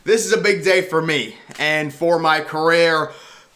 This is a big day for me and for my career.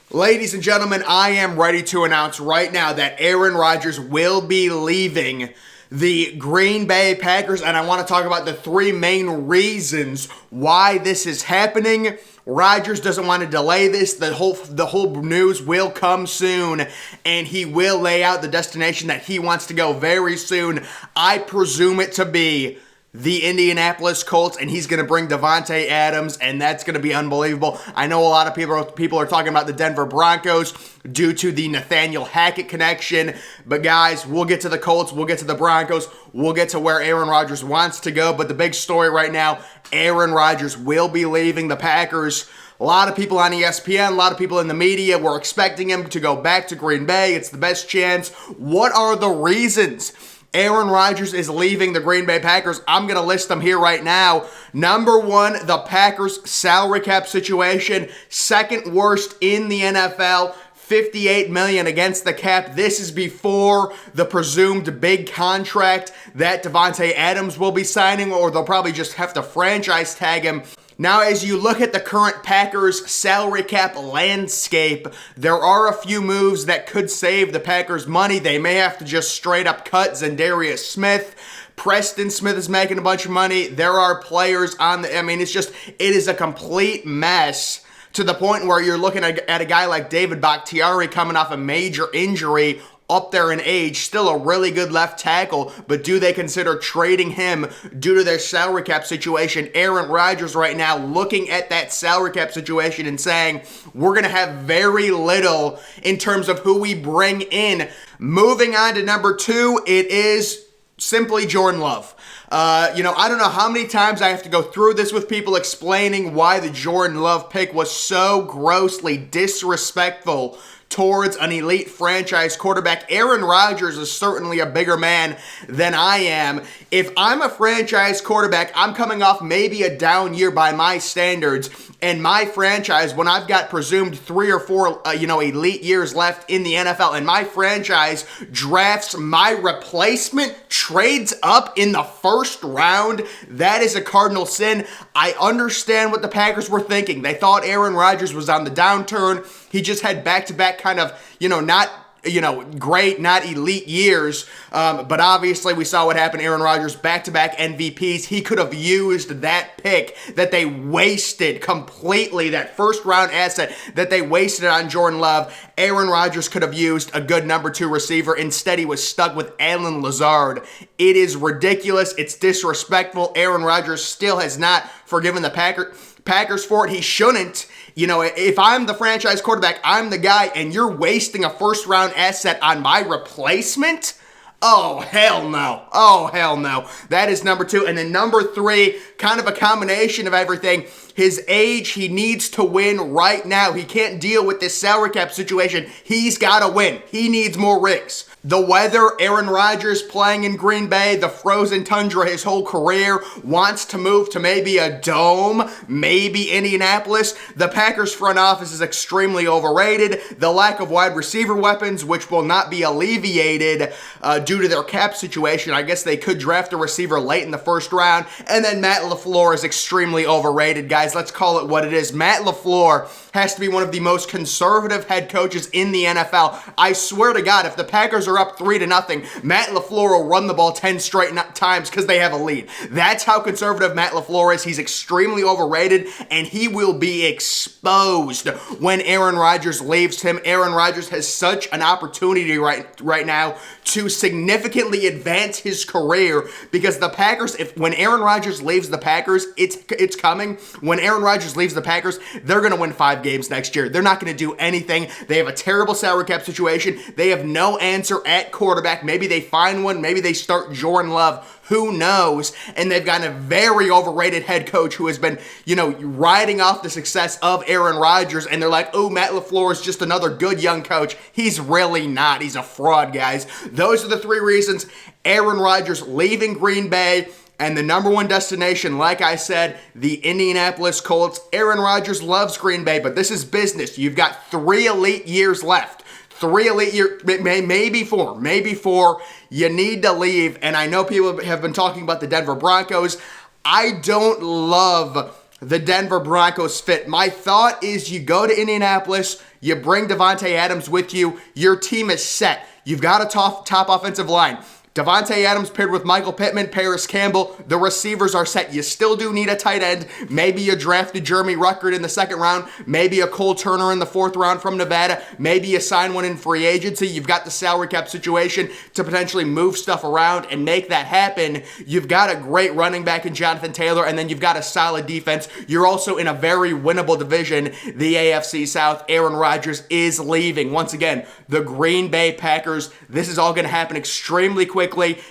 Ladies and gentlemen, I am ready to announce right now that Aaron Rodgers will be leaving the Green Bay Packers, and I want to talk about the three main reasons why this is happening. Rodgers doesn't want to delay this. The whole news will come soon, and he will lay out the destination that he wants to go very soon. I presume it to be the Indianapolis Colts, and he's going to bring Davante Adams, and that's going to be unbelievable. I know a lot of people are talking about the Denver Broncos due to the Nathaniel Hackett connection, but guys, we'll get to the Colts, we'll get to the Broncos, we'll get to where Aaron Rodgers wants to go, but the big story right now, Aaron Rodgers will be leaving the Packers. A lot of people on ESPN, a lot of people in the media were expecting him to go back to Green Bay. It's the best chance. What are the reasons Aaron Rodgers is leaving the Green Bay Packers? I'm going to list them here right now. Number one, the Packers' salary cap situation. Second worst in the NFL. $58 million against the cap. This is before the presumed big contract that Davante Adams will be signing, or they'll probably just have to franchise tag him. Now, as you look at the current Packers salary cap landscape, there are a few moves that could save the Packers money. They may have to just straight up cut Za'Darius Smith. Preston Smith is making a bunch of money. There are players on the, it is a complete mess to the point where you're looking at a guy like David Bakhtiari coming off a major injury, up there in age, still a really good left tackle, but do they consider trading him due to their salary cap situation? Aaron Rodgers right now looking at that salary cap situation and saying, we're going to have very little in terms of who we bring in. Moving on to number two, it is simply Jordan Love. I don't know how many times I have to go through this with people explaining why the Jordan Love pick was so grossly disrespectful towards an elite franchise quarterback. Aaron Rodgers is certainly a bigger man than I am. If I'm a franchise quarterback, I'm coming off maybe a down year by my standards, and my franchise, when I've got presumed 3 or 4, elite years left in the NFL, and my franchise drafts my replacement, trades up in the first round, that is a cardinal sin. I understand what the Packers were thinking. They thought Aaron Rodgers was on the downturn. He just had back-to-back kind of, not great, not elite years. But obviously we saw what happened. Aaron Rodgers, back-to-back MVPs. He could have used that pick that they wasted completely, that first-round asset that they wasted on Jordan Love. Aaron Rodgers could have used a good number 2 receiver. Instead, he was stuck with Allen Lazard. It is ridiculous. It's disrespectful. Aaron Rodgers still has not forgiven the Packers for it. He shouldn't. If I'm the franchise quarterback, I'm the guy, and you're wasting a first-round asset on my replacement? Oh, hell no. Oh, hell no. That is number 2. And then number 3, kind of a combination of everything. His age, he needs to win right now. He can't deal with this salary cap situation. He's got to win. He needs more rings. The weather, Aaron Rodgers playing in Green Bay, the frozen tundra his whole career, wants to move to maybe a dome, maybe Indianapolis. The Packers front office is extremely overrated. The lack of wide receiver weapons, which will not be alleviated due to their cap situation. I guess they could draft a receiver late in the first round. And then Matt LaFleur is extremely overrated, guys. Let's call it what it is. Matt LaFleur has to be one of the most conservative head coaches in the NFL. I swear to God, if the Packers are up 3-0, Matt LaFleur will run the ball 10 straight times because they have a lead. That's how conservative Matt LaFleur is. He's extremely overrated, and he will be exposed when Aaron Rodgers leaves him. Aaron Rodgers has such an opportunity right now to significantly advance his career, because the Packers, when Aaron Rodgers leaves the Packers, it's coming. When Aaron Rodgers leaves the Packers, they're going to win 5 games next year. They're not going to do anything. They have a terrible salary cap situation. They have no answer at quarterback. Maybe they find one. Maybe they start Jordan Love. Who knows? And they've got a very overrated head coach who has been, riding off the success of Aaron Rodgers. And they're like, oh, Matt LaFleur is just another good young coach. He's really not. He's a fraud, guys. Those are the 3 reasons Aaron Rodgers leaving Green Bay. And the number 1 destination, like I said, the Indianapolis Colts. Aaron Rodgers loves Green Bay, but this is business. You've got 3 elite years left. 3 elite years, maybe 4. You need to leave. And I know people have been talking about the Denver Broncos. I don't love the Denver Broncos fit. My thought is you go to Indianapolis, you bring Davante Adams with you, your team is set. You've got a top offensive line. Davante Adams paired with Michael Pittman, Paris Campbell. The receivers are set. You still do need a tight end. Maybe you drafted Jeremy Ruckert in the second round. Maybe a Cole Turner in the fourth round from Nevada. Maybe you sign one in free agency. You've got the salary cap situation to potentially move stuff around and make that happen. You've got a great running back in Jonathan Taylor, and then you've got a solid defense. You're also in a very winnable division, the AFC South. Aaron Rodgers is leaving. Once again, the Green Bay Packers. This is all going to happen extremely quickly.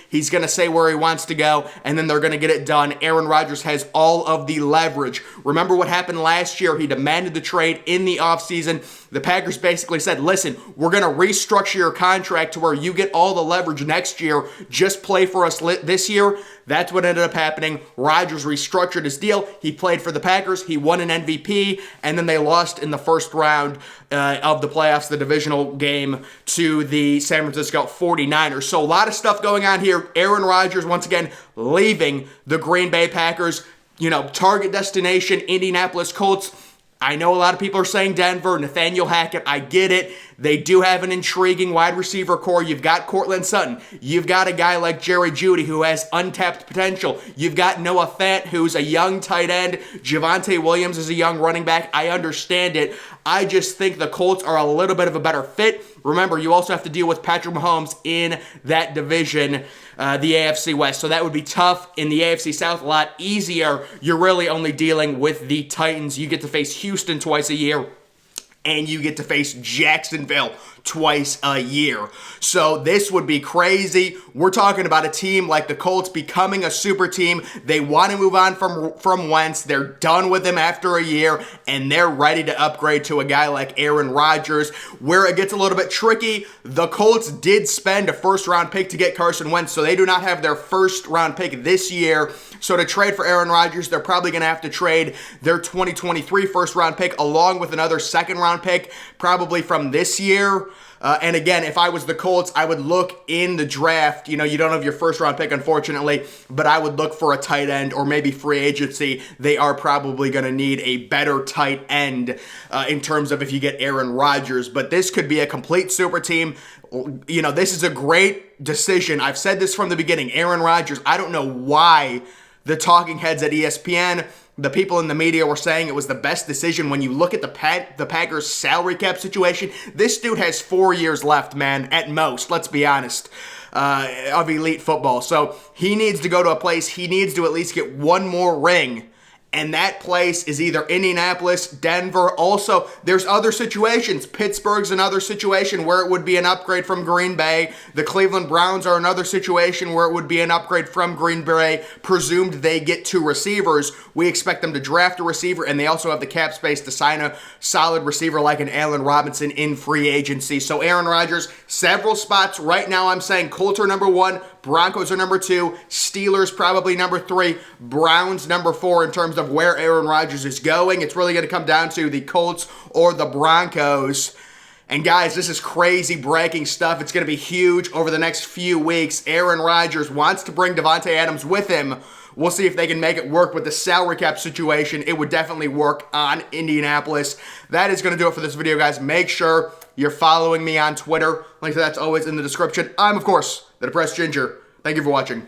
He's going to say where he wants to go, and then they're going to get it done. Aaron Rodgers has all of the leverage. Remember what happened last year? He demanded the trade in the offseason. The Packers basically said, listen, we're going to restructure your contract to where you get all the leverage next year. Just play for us this year. That's what ended up happening. Rodgers restructured his deal. He played for the Packers. He won an MVP, and then they lost in the first round of the playoffs, the divisional game, to the San Francisco 49ers. So a lot of stuff going on here. Aaron Rodgers, once again, leaving the Green Bay Packers. Target destination, Indianapolis Colts. I know a lot of people are saying Denver, Nathaniel Hackett. I get it. They do have an intriguing wide receiver core. You've got Cortland Sutton. You've got a guy like Jerry Jeudy who has untapped potential. You've got Noah Fant, who's a young tight end. Javonte Williams is a young running back. I understand it. I just think the Colts are a little bit of a better fit. Remember, you also have to deal with Patrick Mahomes in that division, the AFC West. So that would be tough. In the AFC South, a lot easier. You're really only dealing with the Titans. You get to face Houston twice a year, and you get to face Jacksonville twice a year. So this would be crazy. We're talking about a team like the Colts becoming a super team. They want to move on from Wentz. They're done with him after a year, and they're ready to upgrade to a guy like Aaron Rodgers. Where it gets a little bit tricky, the Colts did spend a first-round pick to get Carson Wentz, so they do not have their first-round pick this year. So to trade for Aaron Rodgers, they're probably going to have to trade their 2023 first-round pick along with another second-round pick, probably from this year. And again, if I was the Colts, I would look in the draft. You don't have your first-round pick, unfortunately, but I would look for a tight end or maybe free agency. They are probably going to need a better tight end in terms of if you get Aaron Rodgers. But this could be a complete super team. This is a great decision. I've said this from the beginning. Aaron Rodgers, I don't know why the talking heads at ESPN, the people in the media were saying it was the best decision. When you look at the Packers salary cap situation, this dude has 4 years left, man, at most, let's be honest, of elite football. So he needs to go to a place, he needs to at least get one more ring. And that place is either Indianapolis, Denver. Also, there's other situations. Pittsburgh's another situation where it would be an upgrade from Green Bay. The Cleveland Browns are another situation where it would be an upgrade from Green Bay, presumed they get 2 receivers. We expect them to draft a receiver, and they also have the cap space to sign a solid receiver like an Allen Robinson in free agency. So Aaron Rodgers, several spots. Right now I'm saying Colts are number 1, Broncos are number 2, Steelers probably number 3, Browns number 4 in terms of where Aaron Rodgers is going. It's really going to come down to the Colts or the Broncos. And guys, this is crazy breaking stuff. It's going to be huge over the next few weeks. Aaron Rodgers wants to bring Davante Adams with him. We'll see if they can make it work with the salary cap situation. It would definitely work on Indianapolis. That is going to do it for this video, guys. Make sure you're following me on Twitter. Link to that's always in the description. I'm, of course, the Depressed Ginger. Thank you for watching.